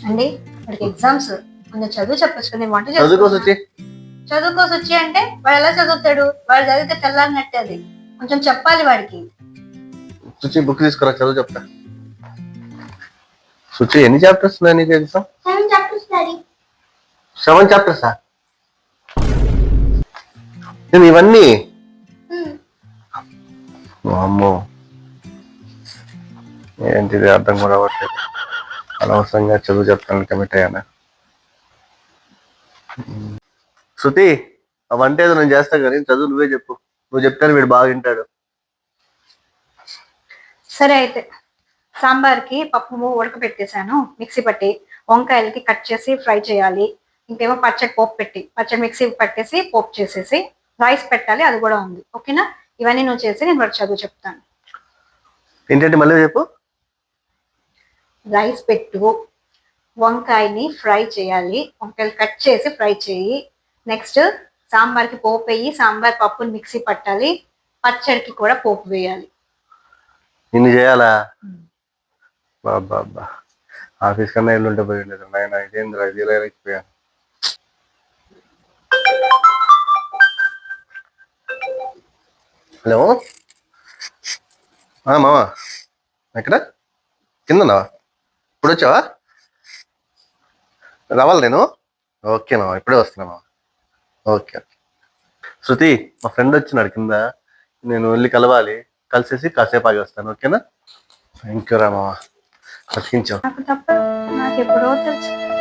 అండి వాడికి ఎగ్జామ్స్ కొంచెం చదువు చెప్పచ్చు, నేను వంట చదువుకోసం చేసుకుంటున్నా. చదువుకోసం వచ్చి అంటే వాడు ఎలా చదువుతాడు? వాడు చదివితే తెల్లారినట్టే అది. కొంచెం చెప్పాలి వాడికి. సుచి బుక్ తీసుకురా, చదువు చెప్తా. సుచి ఎన్ని చాప్టర్స్ ఉన్నాయి నీకు ఎగ్జామ్? 7 chapters daddy. 7 చాప్టర్సా? నేను ఇవన్నీ అమ్మో, ఏంటిది అర్థం కూడా అవ్వట్లేదు. అనవసరంగా చదువు చెప్తాను కమిట్ అయ్యానా. శృతి, ఆ వంట ఏదో నేను చేస్తా కానీ చదువు నువ్వే చెప్పు. నువ్వు చెప్తాను వీడు బాగా వింటాడు. సరే అయితే సాంబార్కి పప్పు ఉడకబెట్టేశాను, మిక్సీ పట్టి. వంకాయలకి కట్ చేసి ఫ్రై చేయాలి. ఇంకేమో పచ్చడి పోపు పెట్టి, పచ్చడి మిక్సీ పట్టేసి పోపు చేసేసి రైస్ పెట్టాలి, అది కూడా ఉంది. ఓకేనా? ఇవన్నీ నువ్వు చేసి నేను వాడు చదువు చెప్తాను. ఏంటంటే మళ్ళీ చెప్పు. రైస్ పెట్టు, వంకాయని ఫ్రై చేయాలి, వంకాయలు కట్ చేసి ఫ్రై చేయి. నెక్స్ట్ సాంబార్కి పోపు వేయి, సాంబార్ పప్పుని మిక్సీ పట్టాలి, పచ్చడికి కూడా పోపు వేయాలి. ఇన్ని చేయాలా? బాబా, ఆఫీస్ కన్నా ఎల్లుంటే పోయి ఉండేది నాయన. ఇదేంద్రా ఇది ఇలా ఎక్కిపోయాను. హలో మావా, ఎక్కడ? కిందన్నావా? ఇప్పుడు వచ్చావా? రావాలి నేను. ఓకే మావా, ఇప్పుడే వస్తున్నా మావా. Okay okay. శృతి, మా ఫ్రెండ్ వచ్చినాడు కింద, నేను వెళ్ళి కలవాలి. కలిసేసి కాసేపు ఆగి వస్తాను. ఓకేనా? థ్యాంక్ యూ రా మావా, బతికించావు. నాకు తప్ప నాకు ఎప్పుడో తెలుసు.